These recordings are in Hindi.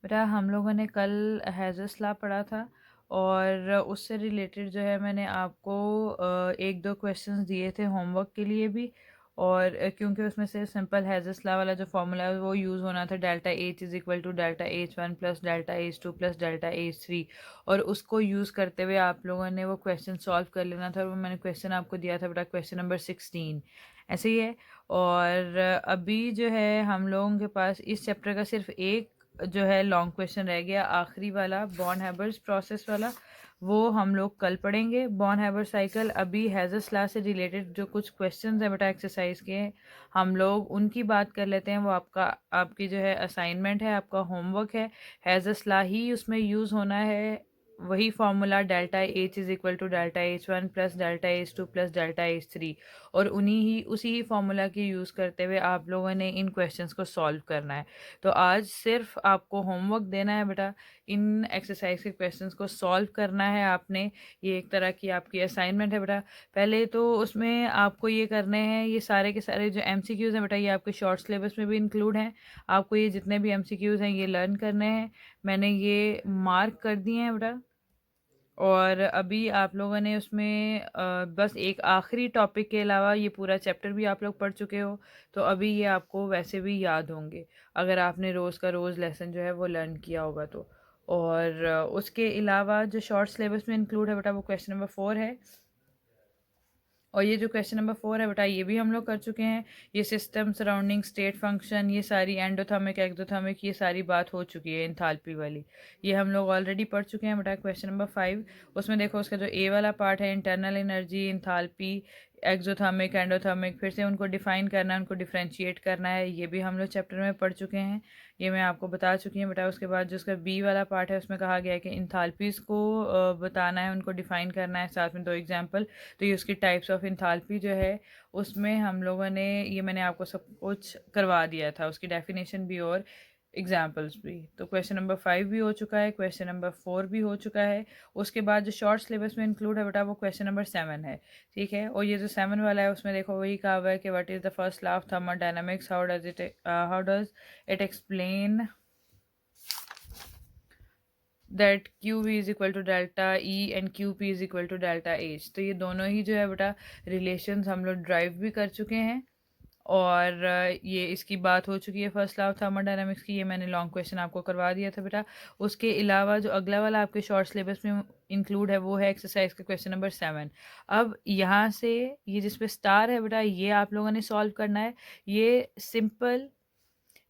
बेटा हम लोगों ने कल हैज़र्स लॉ पढ़ा था और उससे रिलेटेड जो है मैंने आपको एक दो क्वेश्चंस दिए थे होमवर्क के लिए भी। और क्योंकि उसमें से सिंपल हैज़र्स लॉ वाला जो फार्मूला है वो यूज़ होना था, delta H is equal to delta H one plus delta H two plus delta H three, और उसको यूज़ करते हुए आप लोगों ने वो क्वेश्चन सॉल्व कर लेना था। और वो मैंने क्वेश्चन आपको दिया था बेटा, क्वेश्चन नंबर 16 ऐसे ही है। और अभी जो है हम लोगों के पास इस चैप्टर का सिर्फ एक जो है लॉन्ग क्वेश्चन रह गया, आखिरी वाला बॉर्न हैबर्स प्रोसेस वाला। वो हम लोग कल पढ़ेंगे। बॉर्न हैबर साइकिल, अभी हैज़र्स लॉ से रिलेटेड जो कुछ क्वेश्चंस हैं बेटा एक्सरसाइज के, हम लोग उनकी बात कर लेते हैं। वो आपकी जो है असाइनमेंट है, आपका होमवर्क है। हैज़र्स लॉ ही उसमें यूज़ होना है, वही formula delta H is equal to delta H one plus delta H two plus delta H three, और उसी ही फार्मूला की यूज़ करते हुए आप लोगों ने इन क्वेश्चंस को सॉल्व करना है। तो आज सिर्फ आपको होमवर्क देना है बेटा, इन एक्सरसाइज के क्वेश्चंस को सॉल्व करना है आपने। ये एक तरह की आपकी असाइनमेंट है बेटा। पहले तो उसमें आपको ये करने हैं, ये सारे के सारे जो एमसीक्यूज़ हैं बेटा, ये आपके शॉर्ट सिलेबस में भी इंक्लूड हैं। आपको ये जितने भी एमसीक्यूज़ हैं ये लर्न करने हैं। मैंने ये मार्क कर दिए हैं बेटा। और अभी आप लोगों ने उसमें बस एक आखिरी टॉपिक के अलावा ये पूरा चैप्टर भी आप लोग पढ़ चुके हो, तो अभी ये आपको वैसे भी याद होंगे अगर आपने रोज़ का रोज़ लेसन जो है वो लर्न किया होगा तो। और उसके अलावा जो शॉर्ट सिलेबस में इंक्लूड है बेटा, वो क्वेश्चन नंबर 4 है। और ये जो क्वेश्चन नंबर 4 है बेटा, ये भी हम लोग कर चुके हैं। ये सिस्टम, सराउंडिंग, स्टेट फंक्शन, ये सारी एंडोथर्मिक, एक्सोथर्मिक, ये सारी बात हो चुकी है। इंथाल्पी वाली ये हम लोग ऑलरेडी पढ़ चुके हैं बेटा। क्वेश्चन नंबर 5, उसमें देखो उसका जो ए वाला पार्ट है, internal energy, enthalpy, exothermic, endothermic, फिर से उनको डिफाइन करना है, उनको डिफ्रेंशिएट करना है। ये भी हम लोग चैप्टर में पढ़ चुके हैं, ये मैं आपको बता चुकी हूँ बेटा। उसके बाद जो उसका बी वाला पार्ट है, उसमें कहा गया है कि इंथाल्पीज़ को बताना है, उनको डिफाइन करना है, साथ में दो एग्जाम्पल। तो ये उसकी टाइप्स ऑफ इंथाल्पी जो है उसमें हम लोगों ने, ये मैंने आपको सब कुछ करवा दिया था, उसकी डेफिनेशन भी और एग्जाम्पल्स भी। तो क्वेश्चन नंबर 5 भी हो चुका है, क्वेश्चन नंबर 4 भी हो चुका है। उसके बाद जो शॉर्ट सिलेबस में इंक्लूड है बेटा, वो क्वेश्चन नंबर 7 है। ठीक है, और ये जो 7 वाला है उसमें देखो वही कहा हुआ है कि what is the first law of thermodynamics, how does it explain that Q V is equal to delta E and Q P is equal to delta H. तो ये दोनों ही जो है बेटा रिलेशंस हम लोग ड्राइव भी कर चुके हैं। और ये इसकी बात हो चुकी है फर्स्ट लॉ ऑफ थर्मोडायनामिक्स की, ये मैंने लॉन्ग क्वेश्चन आपको करवा दिया था बेटा। उसके अलावा जो अगला वाला आपके शॉर्ट सिलेबस में इंक्लूड है, वो है एक्सरसाइज का क्वेश्चन नंबर 7। अब यहाँ से ये जिस पे स्टार है बेटा, ये आप लोगों ने सॉल्व करना है। ये सिंपल,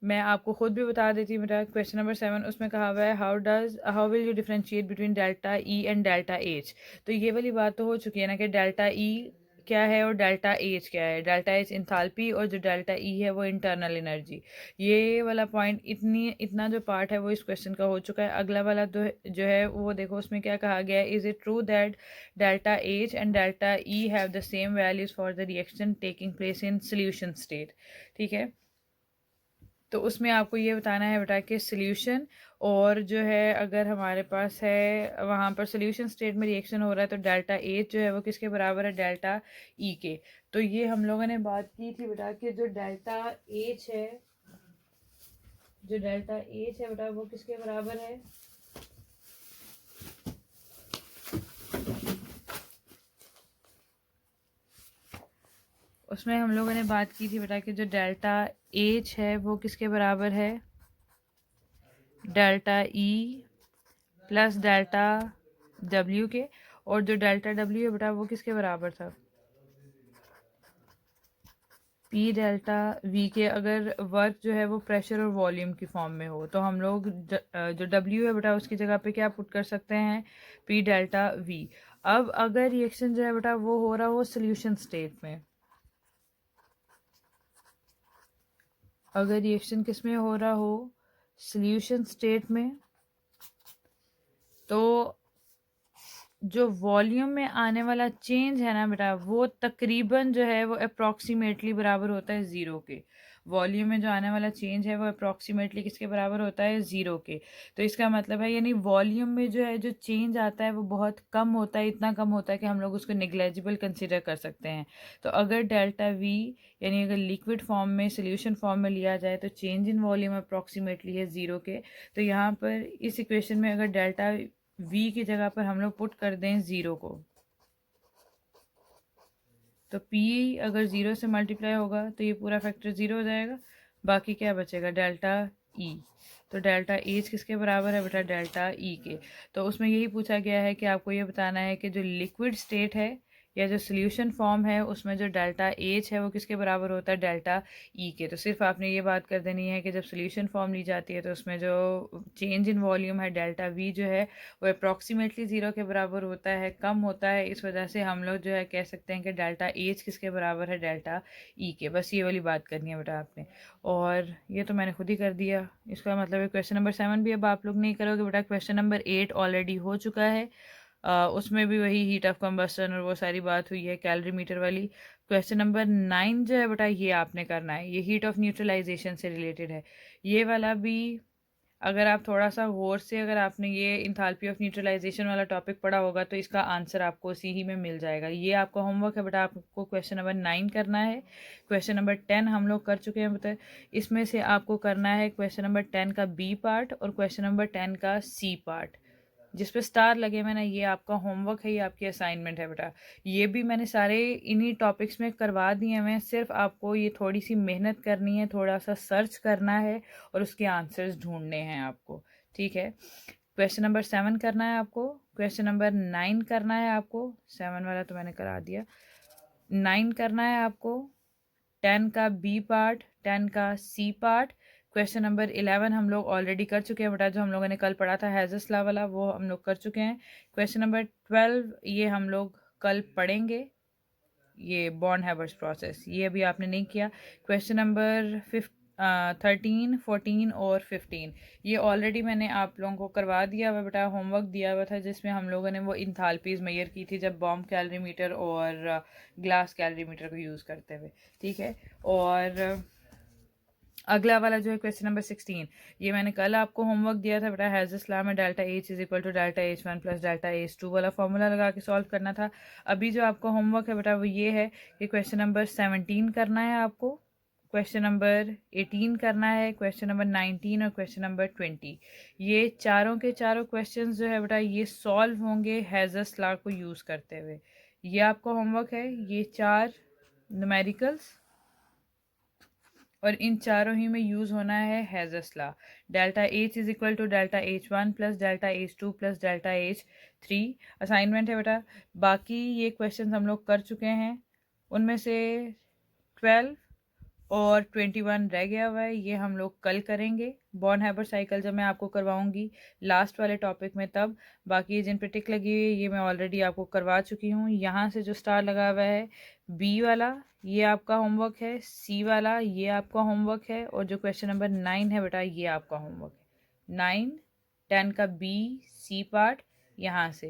मैं आपको खुद भी बता देती हूँ बेटा। क्वेश्चन नंबर 7 उसमें कहा हुआ है how will you differentiate between delta E and delta H. तो ये वाली बात तो हो चुकी है ना कि डेल्टा ई क्या है और डेल्टा एच क्या है। डेल्टा एच इंथाल्पी और जो डेल्टा ई है वो इंटरनल एनर्जी। ये वाला पॉइंट, इतना जो पार्ट है वो इस क्वेश्चन का हो चुका है। अगला वाला तो जो है वो देखो उसमें क्या कहा गया है, is it true that delta H and delta E have the same values for the reaction taking place in solution state. ठीक है, तो उसमें आपको ये बताना है बेटा कि सोल्यूशन, और जो है अगर हमारे पास है वहाँ पर सोल्यूशन स्टेट में रिएक्शन हो रहा है, तो डेल्टा एच जो है वो किसके बराबर है, डेल्टा ई के। तो ये हम लोगों ने बात की थी बेटा कि जो डेल्टा एच है, जो डेल्टा एच है बेटा वो किसके बराबर है, उसमें हम लोगों ने बात की थी बेटा कि जो डेल्टा एच है वो किसके बराबर है, delta E plus delta W के। और जो डेल्टा डब्ल्यू है बेटा वो किसके बराबर था, पी डेल्टा वी के। अगर वर्क जो है वो प्रेशर और वॉल्यूम की फॉर्म में हो, तो हम लोग जो डब्ल्यू है बेटा उसकी जगह पे क्या पुट कर सकते हैं, पी डेल्टा वी। अब अगर रिएक्शन जो है बेटा वो हो रहा हो सोल्यूशन स्टेट में, अगर रिएक्शन किस में हो रहा हो, सोल्यूशन स्टेट में, तो जो वॉल्यूम में आने वाला चेंज है ना बेटा, वो तकरीबन जो है वो अप्रॉक्सीमेटली बराबर होता है ज़ीरो के। वॉल्यूम में जो आने वाला चेंज है वो अप्रॉक्सीमेटली किसके बराबर होता है, 0 के। तो इसका मतलब है यानी वॉल्यूम में जो है जो चेंज आता है वो बहुत कम होता है, इतना कम होता है कि हम लोग उसको निग्लेजिबल कंसिडर कर सकते हैं। तो अगर डेल्टा वी यानी अगर लिक्विड फॉर्म में सोल्यूशन फॉर्म में लिया जाए तो चेंज इन वॉल्यूम अप्रॉक्सीमेटली है 0 के। तो यहाँ पर इस इक्वेशन में अगर डेल्टा वी की जगह पर हम लोग पुट कर दें 0 को, तो P अगर 0 से मल्टीप्लाई होगा तो ये पूरा फैक्टर 0 हो जाएगा। बाकी क्या बचेगा, डेल्टा E। तो डेल्टा एच किसके बराबर है बेटा, डेल्टा ई के। तो उसमें यही पूछा गया है कि आपको ये बताना है कि जो लिक्विड स्टेट है या जो सोल्यूशन फॉर्म है उसमें जो डेल्टा एच है वो किसके बराबर होता है, डेल्टा ई के। तो सिर्फ आपने ये बात कर देनी है कि जब सोल्यूशन फॉर्म ली जाती है तो उसमें जो चेंज इन वॉल्यूम है डेल्टा वी जो है वो अप्रॉक्सीमेटली 0 के बराबर होता है, कम होता है। इस वजह से हम लोग जो है कह सकते हैं कि डेल्टा एच किसके बराबर है, डेल्टा ई के। बस ये वाली बात करनी है बेटा आपने, और ये तो मैंने खुद ही कर दिया। इसका मतलब है क्वेश्चन नंबर 7 भी अब आप लोग नहीं करोगे बेटा। क्वेश्चन नंबर 8 ऑलरेडी हो चुका है, उसमें भी वही हीट ऑफ कंबस्टन और वो सारी बात हुई है कैलोरी मीटर वाली। क्वेश्चन नंबर 9 जो है बेटा ये आपने करना है, ये हीट ऑफ न्यूट्रलाइजेशन से रिलेटेड है। ये वाला भी अगर आप थोड़ा सा गौर से अगर आपने ये इंथाल्पी ऑफ न्यूट्रलाइजेशन वाला टॉपिक पढ़ा होगा तो इसका आंसर आपको उसी ही में मिल जाएगा। ये आपका होमवर्क है बेटा, आपको क्वेश्चन नंबर 9 करना है। क्वेश्चन नंबर 10 हम लोग कर चुके हैं बेटा, इसमें से आपको करना है क्वेश्चन नंबर 10 का बी पार्ट और क्वेश्चन नंबर 10 का सी पार्ट। जिस पे स्टार लगे मैंने, ये आपका होमवर्क है, ये आपकी असाइनमेंट है बेटा। ये भी मैंने सारे इन्हीं टॉपिक्स में करवा दिए हैं, सिर्फ आपको ये थोड़ी सी मेहनत करनी है, थोड़ा सा सर्च करना है और उसके आंसर्स ढूंढने हैं आपको, ठीक है। क्वेश्चन नंबर 7 करना है आपको, क्वेश्चन नंबर 9 करना है आपको, 7 वाला तो मैंने करा दिया, 9 करना है आपको, 10 का बी पार्ट, 10 का सी पार्ट। क्वेश्चन नंबर 11 हम लोग ऑलरेडी कर चुके हैं बेटा, जो हम लोगों ने कल पढ़ा था हैज़ेस लॉ वाला, वो हम लोग कर चुके हैं। क्वेश्चन नंबर 12 ये हम लोग कल पढ़ेंगे, ये बॉर्न हैबर्स प्रोसेस, ये अभी आपने नहीं किया। क्वेश्चन नंबर 13, 14 और 15 ये ऑलरेडी मैंने आप लोगों को करवा दिया हुआ बेटा, होमवर्क दिया हुआ था जिसमें हम लोगों ने वो इंथाल्पीज मेजर की थी जब बॉम्ब कैलोरीमीटर और ग्लास कैलोरीमीटर को यूज़ करते हुए, ठीक है। और अगला वाला जो है क्वेश्चन नंबर 16, ये मैंने कल आपको होमवर्क दिया था बेटा, हैज़ेस लॉ में delta H is equal to delta H one plus delta H two वाला फॉर्मूला लगा के सॉल्व करना था। अभी जो आपका होमवर्क है बेटा वो ये है कि क्वेश्चन नंबर 17 करना है आपको, क्वेश्चन नंबर 18 करना है, क्वेश्चन नंबर 19 और क्वेश्चन नंबर 20। ये चारों के चारों क्वेश्चन जो है बेटा ये सॉल्व होंगे हैज़ेस लॉ को यूज़ करते हुए। ये आपका होमवर्क है, ये 4 न्यूमेरिकल्स और इन चारों ही में यूज़ होना है Hess's law. Delta H is equal to delta H one plus delta H two plus delta H three assignment है बेटा। बाकी ये क्वेश्चन हम लोग कर चुके हैं, उनमें से 12 और 21 रह गया हुआ है, ये हम लोग कल करेंगे बॉर्न हैबर साइकिल जब मैं आपको करवाऊंगी लास्ट वाले टॉपिक में तब। बाकी जिन पे टिक लगी हुई है ये मैं ऑलरेडी आपको करवा चुकी हूँ। यहाँ से जो स्टार लगा हुआ है बी वाला ये आपका होमवर्क है, सी वाला ये आपका होमवर्क है, और जो क्वेश्चन नंबर 9 है बेटा ये आपका होमवर्क है। 9, 10 का बी सी पार्ट, यहाँ से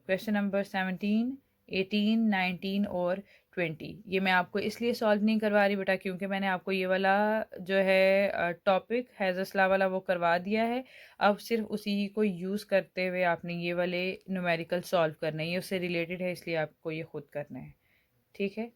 क्वेश्चन नंबर 17, 18, 19 और 20 ये मैं आपको इसलिए सॉल्व नहीं करवा रही बेटा क्योंकि मैंने आपको ये वाला जो है टॉपिक हैज़ेस लॉ वाला वो करवा दिया है। अब सिर्फ उसी को यूज़ करते हुए आपने ये वाले न्यूमेरिकल सॉल्व करने हैं, ये उससे रिलेटेड है इसलिए आपको ये खुद करना है, ठीक है।